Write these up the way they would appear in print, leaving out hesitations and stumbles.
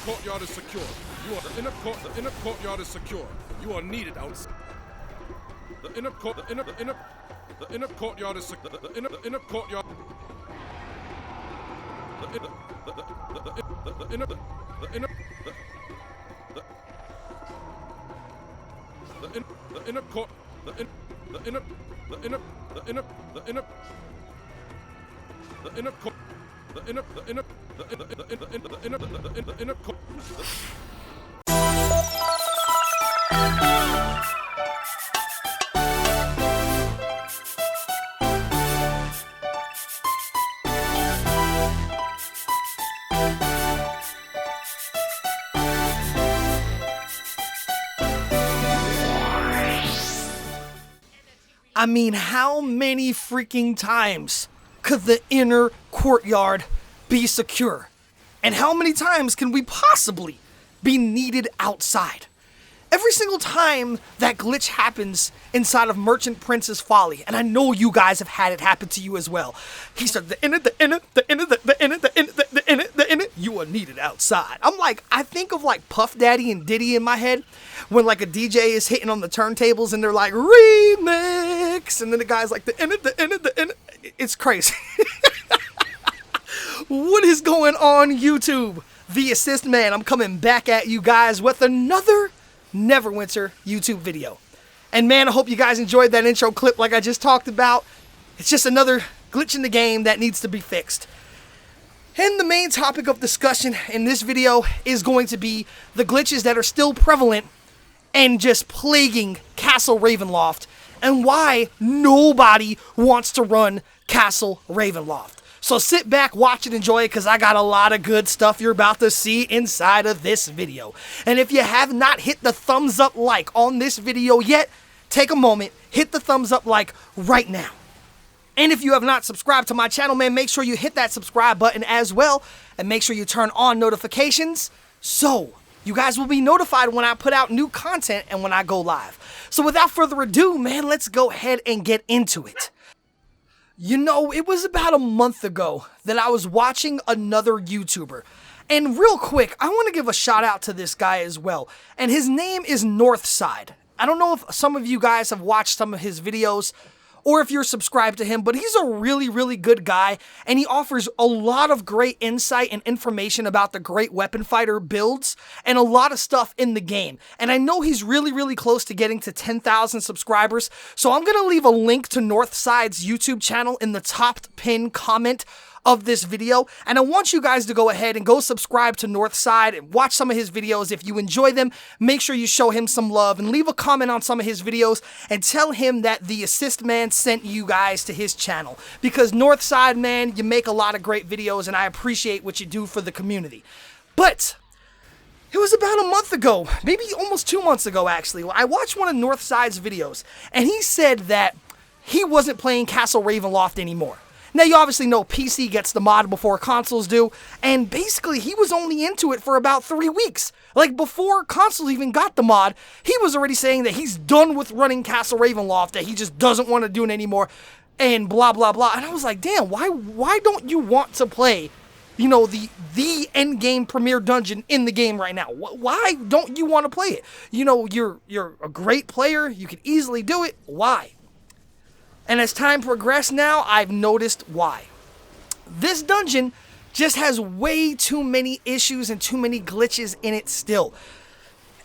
courtyard is secure. The inner courtyard is secure. You are needed outside. The inner courtyard is secure. The inner courtyard. I mean, how many freaking times could the inner courtyard be secure? And how many times can we possibly be needed outside? Every single time that glitch happens inside of Merchant Prince's Folly, and I know you guys have had it happen to you as well. He said, the inner, you are needed outside. I'm like, I think of like Puff Daddy and Diddy in my head when like a DJ is hitting on the turntables and they're like, remix, and then the guy's like, the inner. It's crazy. What is going on, YouTube? The Assist Man, I'm coming back at you guys with another Neverwinter YouTube video. And man, I hope you guys enjoyed that intro clip like I just talked about. It's just another glitch in the game that needs to be fixed. And the main topic of discussion in this video is going to be the glitches that are still prevalent and just plaguing Castle RavenLoft, and why nobody wants to run Castle RavenLoft. So sit back, watch and enjoy it, because I got a lot of good stuff you're about to see inside of this video. And if you have not hit the thumbs up like on this video yet, take a moment, hit the thumbs up like right now. And if you have not subscribed to my channel, man, make sure you hit that subscribe button as well, and make sure you turn on notifications so you guys will be notified when I put out new content and when I go live. So without further ado, man, let's go ahead and get into it. You know, it was about a month ago that I was watching another YouTuber. And real quick, I want to give a shout out to this guy as well. And his name is Northside. I don't know if some of you guys have watched some of his videos or if you're subscribed to him, but he's a really, really good guy, and he offers a lot of great insight and information about the great weapon fighter builds and a lot of stuff in the game. And I know he's really, really close to getting to 10,000 subscribers, so I'm going to leave a link to Northside's YouTube channel in the top pinned comment of this video, and I want you guys to go ahead and go subscribe to Northside and watch some of his videos. If you enjoy them, make sure you show him some love and leave a comment on some of his videos and tell him that the Assist Man sent you guys to his channel, because Northside, man, you make a lot of great videos and I appreciate what you do for the community. But it was about a month ago, maybe almost 2 months ago actually, I watched one of Northside's videos and he said that he wasn't playing Castle RavenLoft anymore. Now, you obviously know PC gets the mod before consoles do, and basically he was only into it for about 3 weeks. Like, before consoles even got the mod, he was already saying that he's done with running Castle RavenLoft, that he just doesn't want to do it anymore, and blah, blah, blah. And I was like, damn, why don't you want to play, you know, the end game premier dungeon in the game right now? Why don't you want to play it? You know, you're a great player, you could easily do it. Why? And as time progressed now, I've noticed why. This dungeon just has way too many issues and too many glitches in it still.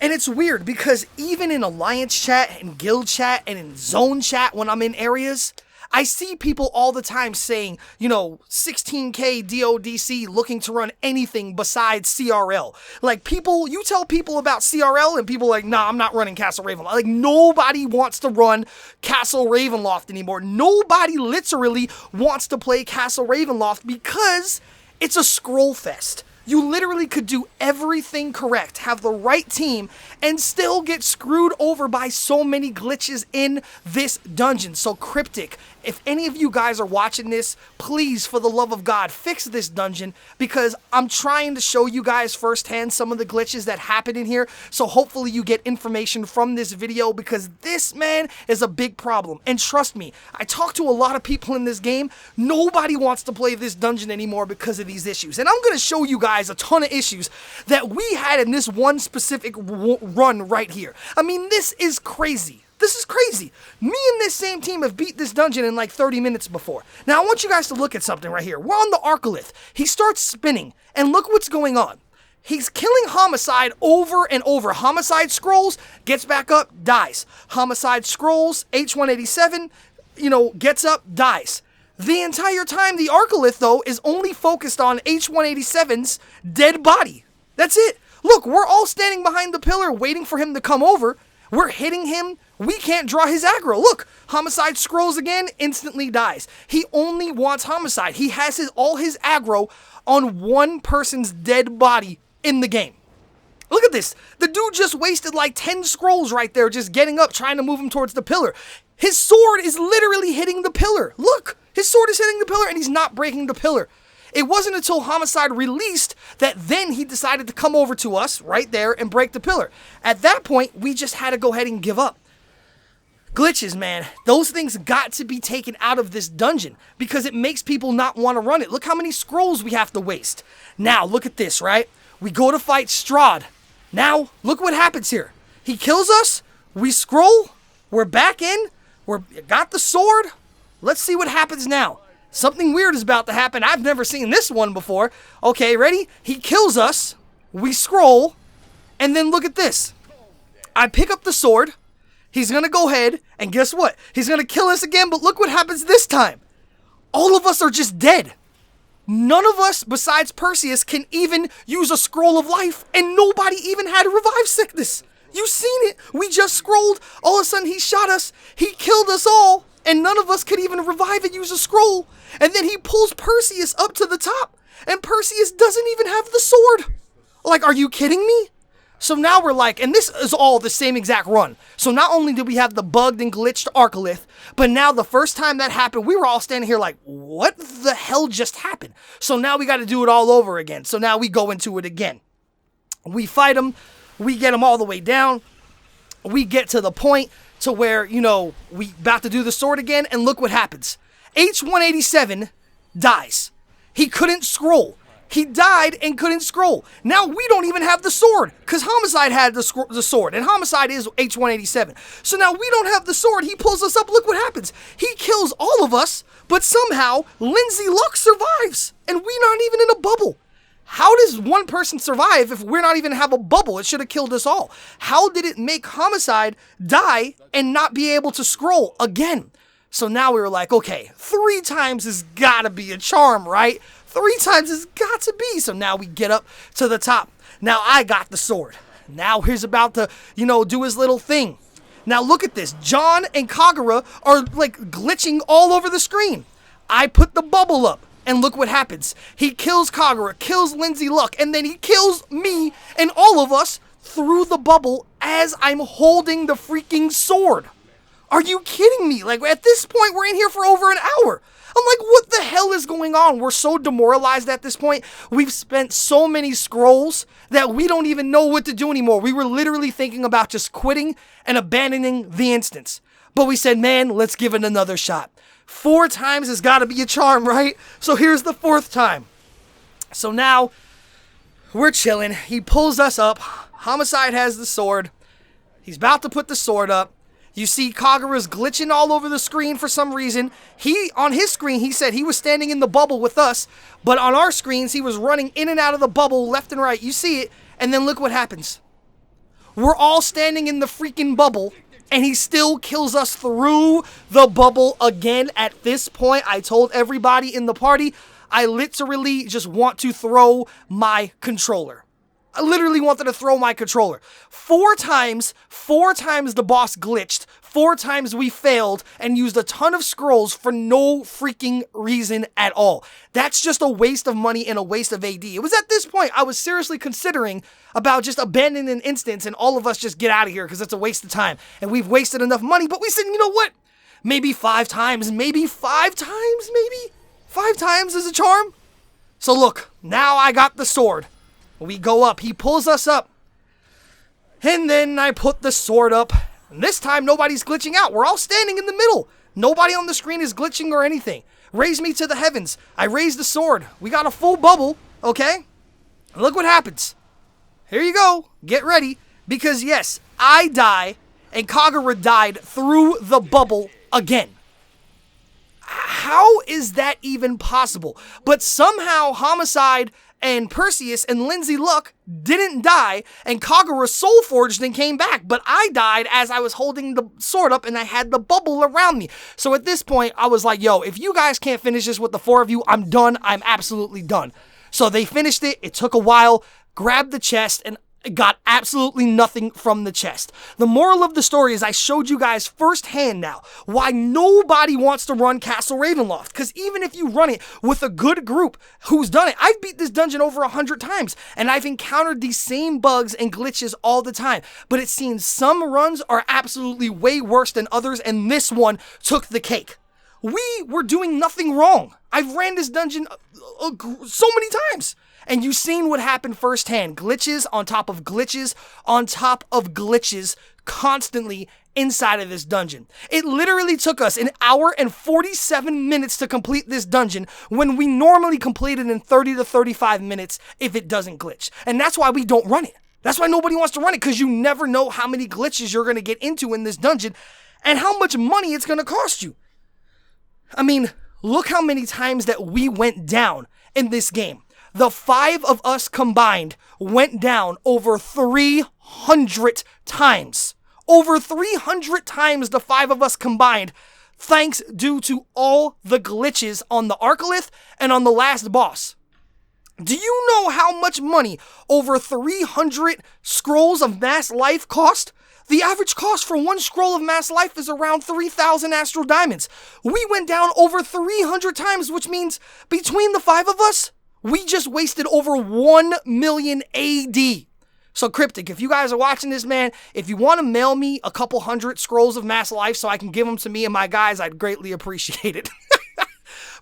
And it's weird because even in Alliance chat and Guild chat and in Zone chat when I'm in areas, I see people all the time saying, you know, 16K DODC looking to run anything besides CRL. Like, people, you tell people about CRL and people are like, nah, I'm not running Castle RavenLoft. Like, nobody wants to run Castle RavenLoft anymore. Nobody literally wants to play Castle RavenLoft because it's a scroll fest. You literally could do everything correct, have the right team, and still get screwed over by so many glitches in this dungeon. So Cryptic, if any of you guys are watching this, please, for the love of God, fix this dungeon, because I'm trying to show you guys firsthand some of the glitches that happen in here, so hopefully you get information from this video, because this, man, is a big problem. And trust me, I talk to a lot of people in this game. Nobody wants to play this dungeon anymore because of these issues. And I'm going to show you guys a ton of issues that we had in this one specific run right here. I mean, this is crazy. This is crazy. Me and this same team have beat this dungeon in like 30 minutes before. Now, I want you guys to look at something right here. We're on the Arcolith. He starts spinning, and look what's going on. He's killing Homicide over and over. Homicide scrolls, gets back up, dies. Homicide scrolls, H187, gets up, dies. The entire time, the Arcolith, though, is only focused on H187's dead body. That's it. Look, we're all standing behind the pillar waiting for him to come over. We're hitting him. We can't draw his aggro. Look, Homicide scrolls again, instantly dies. He only wants Homicide. He has all his aggro on one person's dead body in the game. Look at this. The dude just wasted like 10 scrolls right there just getting up, trying to move him towards the pillar. His sword is literally hitting the pillar. Look, his sword is hitting the pillar and he's not breaking the pillar. It wasn't until Homicide released that then he decided to come over to us right there and break the pillar. At that point, we just had to go ahead and give up. Glitches, man. Those things got to be taken out of this dungeon because it makes people not want to run it. Look how many scrolls we have to waste. Now, look at this, right? We go to fight Strahd. Now, look what happens here. He kills us. We scroll. We're back in. Got the sword. Let's see what happens now. Something weird is about to happen. I've never seen this one before. Okay, ready? He kills us. We scroll. And then look at this. I pick up the sword. He's going to go ahead, and guess what? He's going to kill us again, but look what happens this time. All of us are just dead. None of us, besides Perseus, can even use a scroll of life, and nobody even had a revive sickness. You seen it. We just scrolled. All of a sudden, he shot us. He killed us all, and none of us could even revive and use a scroll. And then he pulls Perseus up to the top, and Perseus doesn't even have the sword. Like, are you kidding me? So now we're like, and this is all the same exact run. So not only did we have the bugged and glitched Arcolith, but now the first time that happened, we were all standing here like, what the hell just happened? So now we got to do it all over again. So now we go into it again. We fight him. We get him all the way down. We get to the point to where, we about to do the sword again, and look what happens. H187 dies. He couldn't scroll. He died and couldn't scroll. Now we don't even have the sword because Homicide had the sword, and Homicide is H187. So now we don't have the sword. He pulls us up. Look what happens. He kills all of us, but somehow Lindsay Luck survives, and we're not even in a bubble. How does one person survive if we're not even have a bubble? It should have killed us all. How did it make Homicide die and not be able to scroll again? So now we were like, okay, 3 times has got to be a charm, right? 3 times has got to be. So now we get up to the top. Now I got the sword. Now he's about to, do his little thing. Now look at this. John and Kagura are like glitching all over the screen. I put the bubble up. And look what happens. He kills Kagura, kills Lindsay Luck, and then he kills me and all of us through the bubble as I'm holding the freaking sword. Are you kidding me? Like, at this point, we're in here for over an hour. I'm like, what the hell is going on? We're so demoralized at this point. We've spent so many scrolls that we don't even know what to do anymore. We were literally thinking about just quitting and abandoning the instance. But we said, man, let's give it another shot. 4 times has got to be a charm, right? So here's the 4th time. So now we're chilling. He pulls us up. Homicide has the sword. He's about to put the sword up. You see Kagura's glitching all over the screen for some reason. On his screen, he said he was standing in the bubble with us, but on our screens, he was running in and out of the bubble left and right. You see it, and then look what happens. We're all standing in the freaking bubble, and he still kills us through the bubble again. At this point, I told everybody in the party, I literally just want to throw my controller. I literally wanted to throw my controller. 4 times the boss glitched. 4 times we failed and used a ton of scrolls for no freaking reason at all. That's just a waste of money and a waste of AD. It was at this point I was seriously considering about just abandoning an instance and all of us just get out of here because it's a waste of time. And we've wasted enough money, but we said, you know what? maybe 5 times, maybe 5 times, maybe 5 times is a charm. So look, now I got the sword. We go up, he pulls us up. And then I put the sword up. And this time nobody's glitching out. We're all standing in the middle. Nobody on the screen is glitching or anything. Raise me to the heavens. I raise the sword. We got a full bubble, okay? And look what happens. Here you go. Get ready. Because yes, I die and Kagura died through the bubble again. How is that even possible? But somehow Homicide and Perseus and Lindsay Luck didn't die, and Kagura soul forged and came back, but I died as I was holding the sword up and I had the bubble around me. So at this point, I was like, yo, if you guys can't finish this with the 4 of you, I'm done. I'm absolutely done. So they finished it. It took a while, grabbed the chest, and got absolutely nothing from the chest. The moral of the story is I showed you guys firsthand now why nobody wants to run Castle RavenLoft. Because even if you run it with a good group who's done it, I've beat this dungeon over 100 times and I've encountered these same bugs and glitches all the time. But it seems some runs are absolutely way worse than others, and this one took the cake. We were doing nothing wrong. I've ran this dungeon so many times. And you've seen what happened firsthand. Glitches on top of glitches on top of glitches constantly inside of this dungeon. It literally took us 1 hour and 47 minutes to complete this dungeon when we normally complete it in 30 to 35 minutes if it doesn't glitch. And that's why we don't run it. That's why nobody wants to run it, because you never know how many glitches you're going to get into in this dungeon and how much money it's going to cost you. I mean, look how many times that we went down in this game. The 5 of us combined went down over 300 times. Over 300 times the 5 of us combined, thanks due to all the glitches on the Arcolith and on the last boss. Do you know how much money over 300 scrolls of mass life cost? The average cost for 1 scroll of mass life is around 3,000 astral diamonds. We went down over 300 times, which means between the 5 of us, we just wasted over 1 million AD. So Cryptic, if you guys are watching this, man, if you want to mail me a couple 100 scrolls of mass life so I can give them to me and my guys, I'd greatly appreciate it.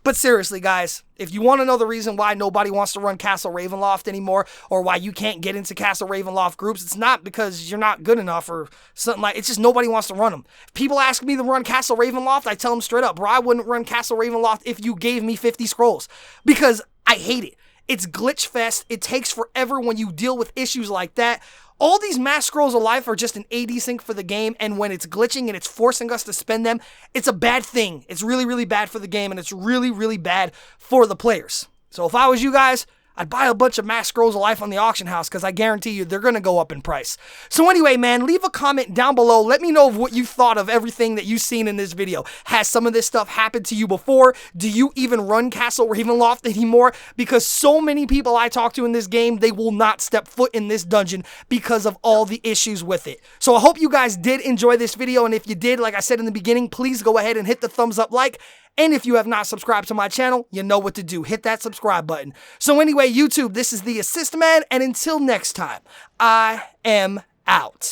But seriously, guys, if you want to know the reason why nobody wants to run Castle RavenLoft anymore, or why you can't get into Castle RavenLoft groups, it's not because you're not good enough or something like. It's just nobody wants to run them. If people ask me to run Castle RavenLoft, I tell them straight up, bro, I wouldn't run Castle RavenLoft if you gave me 50 scrolls, because I hate it. It's glitch fest. It takes forever when you deal with issues like that. All these mass scrolls of life are just an AD sync for the game, and when it's glitching and it's forcing us to spend them, it's a bad thing. It's really, really bad for the game, and it's really, really bad for the players. So if I was you guys, I'd buy a bunch of mass scrolls of life on the auction house, because I guarantee you they're going to go up in price. So anyway, man, leave a comment down below. Let me know of what you thought of everything that you've seen in this video. Has some of this stuff happened to you before? Do you even run Castle RavenLoft anymore? Because so many people I talk to in this game, they will not step foot in this dungeon because of all the issues with it. So I hope you guys did enjoy this video, and if you did, like I said in the beginning, please go ahead and hit the thumbs up like. And if you have not subscribed to my channel, you know what to do. Hit that subscribe button. So anyway, YouTube, this is the Assist Man, and until next time, I am out.